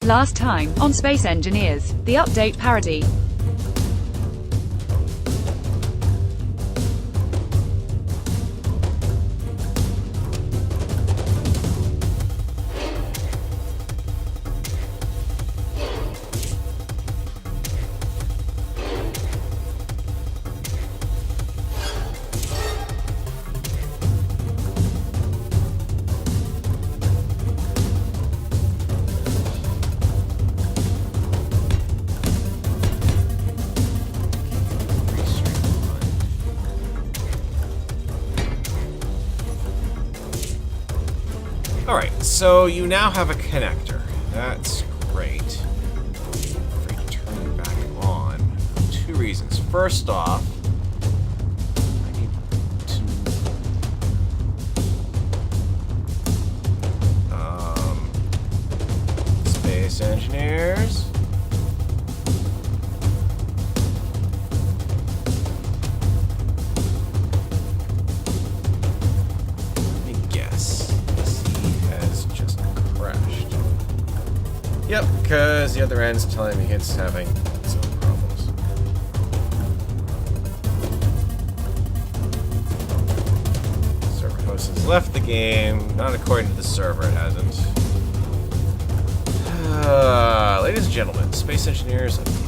Last time, on Space Engineers, the update Parody. Alright, so you now have a connector. That's great. Free to turn it back on. For 2 reasons. First off, I need to... Space Engineers. Yep, because the other end's telling me it's having its own problems. Server host has left the game. Not according to the server, it hasn't. Ladies and gentlemen, Space Engineers update.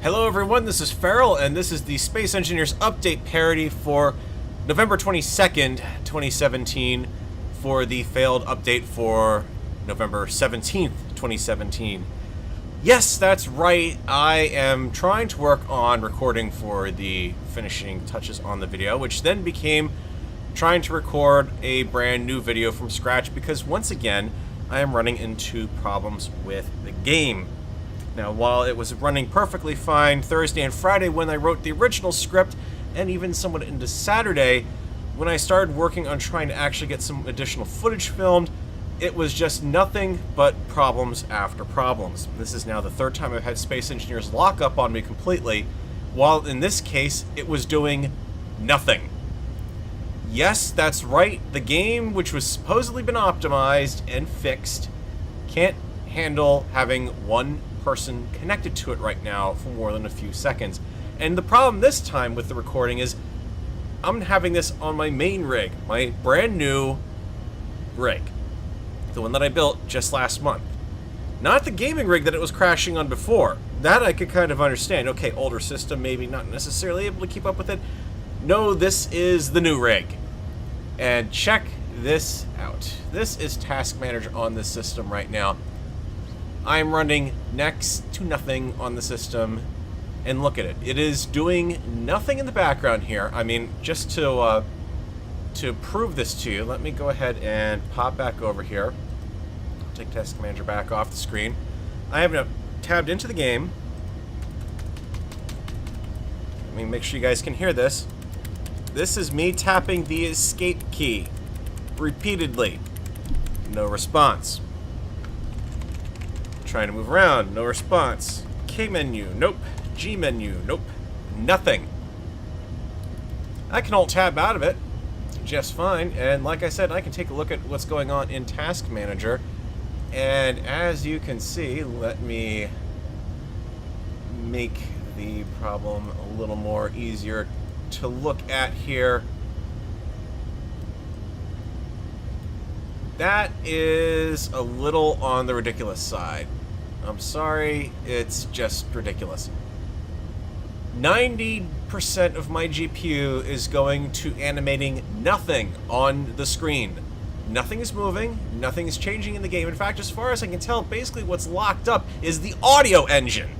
Hello everyone, this is Farrell, and this is the Space Engineers Update parody for November 22nd, 2017, for the failed update for November 17th, 2017. Yes, that's right, I am trying to work on recording for the finishing touches on the video, which then became trying to record a brand new video from scratch because once again, I am running into problems with the game. Now, while it was running perfectly fine Thursday and Friday when I wrote the original script, and even somewhat into Saturday, when I started working on trying to actually get some additional footage filmed, it was just nothing but problems after problems. This is now the third time I've had Space Engineers lock up on me completely, while in this case, it was doing nothing. Yes, that's right, the game, which was supposedly been optimized and fixed, can't handle having one person connected to it right now for more than a few seconds. And the problem this time with the recording is I'm having this on my main rig, my brand new rig, the one that I built just last month. Not the gaming rig that it was crashing on before. That I could kind of understand. Okay, older system, maybe not necessarily able to keep up with it. No, this is the new rig. And check this out. This is Task Manager on this system right now. I'm running next to nothing on the system, and look at it. It is doing nothing in the background here. I mean, just to prove this to you, let me go ahead and pop back over here. Take Task Manager back off the screen. I have now tabbed into the game. Let me make sure you guys can hear this. This is me tapping the escape key repeatedly. No response. Trying to move around, no response. K menu, nope. G menu, nope. Nothing. I can alt-tab out of it just fine, and like I said, I can take a look at what's going on in Task Manager, and as you can see, let me make the problem a little more easier to look at here. That is a little on the ridiculous side. I'm sorry, it's just ridiculous. 90% of my GPU is going to animating nothing on the screen. Nothing is moving, nothing is changing in the game. In fact, as far as I can tell, basically what's locked up is the audio engine.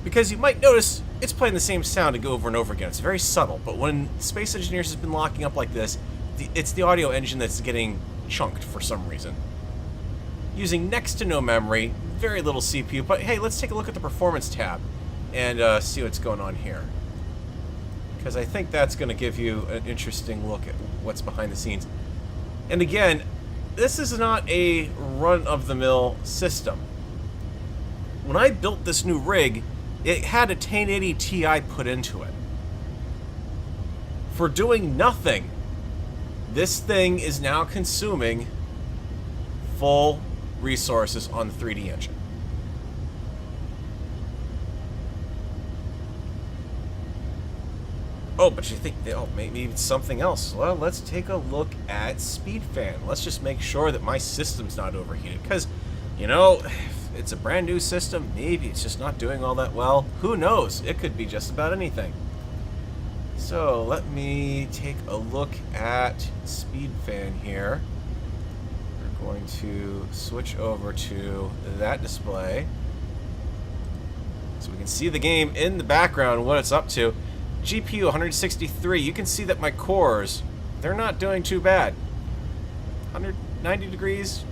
Because you might notice it's playing the same sound over and over again. It's very subtle, but when Space Engineers has been locking up like this, it's the audio engine that's getting chunked for some reason. Using next to no memory, very little CPU, but hey, let's take a look at the performance tab and see what's going on here. Because I think that's going to give you an interesting look at what's behind the scenes. And again, this is not a run-of-the-mill system. When I built this new rig, it had a 1080 Ti put into it. For doing nothing, this thing is now consuming full resources on the 3D engine. Oh, but you think, oh, maybe it's something else. Well, let's take a look at speed fan. Let's just make sure that my system's not overheated. Because, you know, if it's a brand new system, maybe it's just not doing all that well. Who knows? It could be just about anything. So let me take a look at speed fan here. We're going to switch over to that display so we can see the game in the background, what it's up to. GPU 163. You can see that my cores, they're not doing too bad. 190 degrees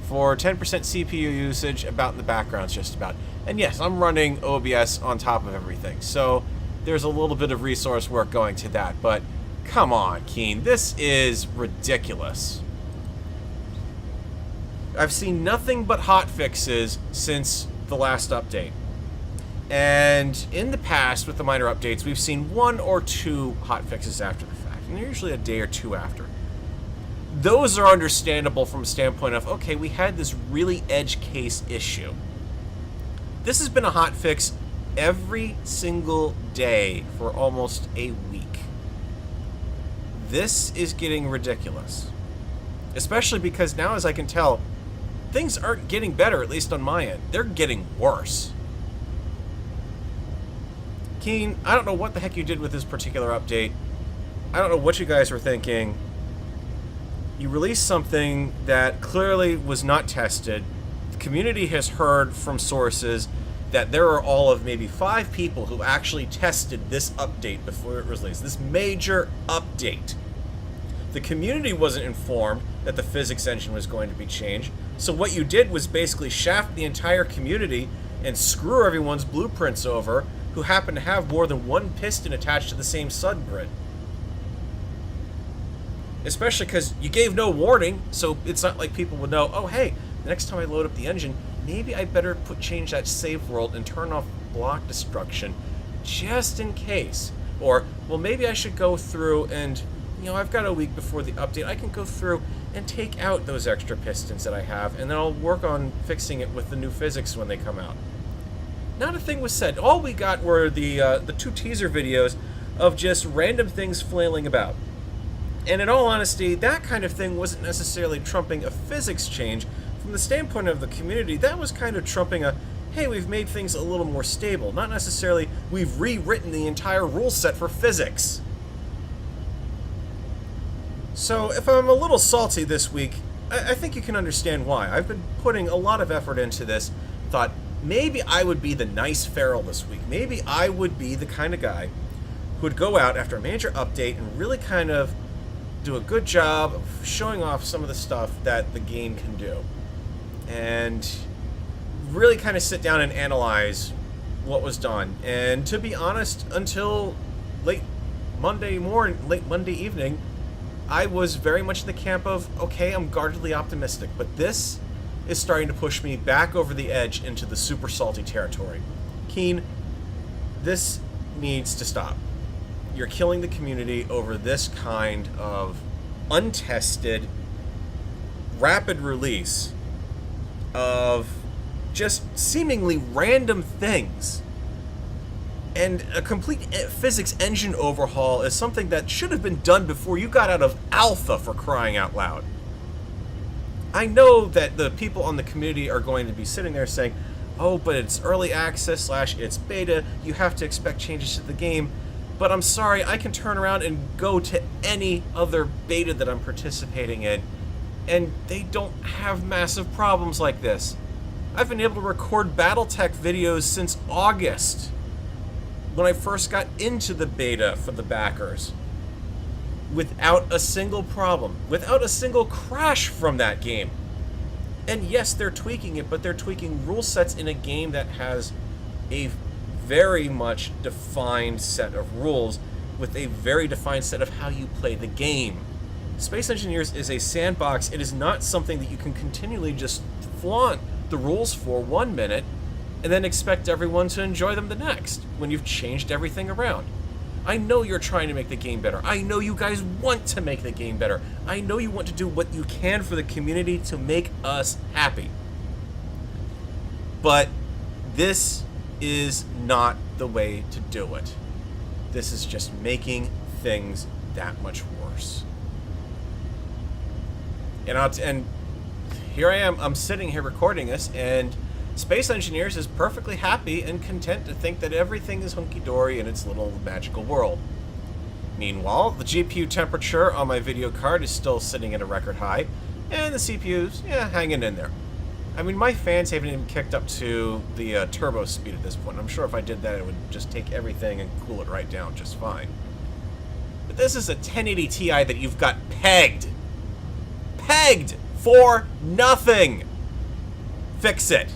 for 10% CPU usage, about in the background, just about. And yes, I'm running OBS on top of everything, so there's a little bit of resource work going to that, but come on, Keen, this is ridiculous. I've seen nothing but hotfixes since the last update. And in the past, with the minor updates, we've seen 1 or 2 hotfixes after the fact, and they're usually a day or 2 after. Those are understandable from a standpoint of, okay, we had this really edge case issue. This has been a hotfix every single day for almost a week. This is getting ridiculous. Especially because now, as I can tell, things aren't getting better, at least on my end. They're getting worse. Keen, I don't know what the heck you did with this particular update. I don't know what you guys were thinking. You released something that clearly was not tested. The community has heard from sources that there are all of maybe 5 people who actually tested this update before it was released. This major update. The community wasn't informed that the physics engine was going to be changed. So what you did was basically shaft the entire community and screw everyone's blueprints over who happen to have more than one piston attached to the same subgrid. Especially because you gave no warning, so it's not like people would know, oh hey, the next time I load up the engine, maybe I better change that save world and turn off block destruction just in case. Or, well, maybe I should go through and, you know, I've got a week before the update, I can go through and take out those extra pistons that I have, and then I'll work on fixing it with the new physics when they come out. Not a thing was said. All we got were the 2 teaser videos of just random things flailing about. And in all honesty, that kind of thing wasn't necessarily trumping a physics change. From the standpoint of the community, that was kind of trumping a, hey, we've made things a little more stable. Not necessarily, we've rewritten the entire rule set for physics. So, if I'm a little salty this week, I think you can understand why. I've been putting a lot of effort into this. Thought, maybe I would be the nice feral this week. Maybe I would be the kind of guy who would go out after a major update and really kind of do a good job of showing off some of the stuff that the game can do. And really kind of sit down and analyze what was done. And to be honest, until late Monday evening, I was very much in the camp of, okay, I'm guardedly optimistic, but this is starting to push me back over the edge into the super salty territory. Keen, this needs to stop. You're killing the community over this kind of untested, rapid release of just seemingly random things. And a complete physics engine overhaul is something that should have been done before you got out of alpha, for crying out loud. I know that the people on the community are going to be sitting there saying, oh, but it's early access / it's beta, you have to expect changes to the game. But I'm sorry, I can turn around and go to any other beta that I'm participating in, and they don't have massive problems like this. I've been able to record Battletech videos since August, when I first got into the beta for the backers, without a single problem, without a single crash from that game. And yes, they're tweaking it, but they're tweaking rule sets in a game that has a very much defined set of rules with a very defined set of how you play the game. Space Engineers is a sandbox. It is not something that you can continually just flaunt the rules for 1 minute and then expect everyone to enjoy them the next when you've changed everything around. I know you're trying to make the game better. I know you guys want to make the game better. I know you want to do what you can for the community to make us happy. But this is not the way to do it. This is just making things that much worse. And here I am, I'm sitting here recording this, and Space Engineers is perfectly happy and content to think that everything is hunky-dory in its little magical world. Meanwhile, the GPU temperature on my video card is still sitting at a record high, and the CPU's, hanging in there. I mean, my fans haven't even kicked up to the turbo speed at this point. I'm sure if I did that, it would just take everything and cool it right down just fine. But this is a 1080 Ti that you've got pegged. Pegged for nothing. Fix it.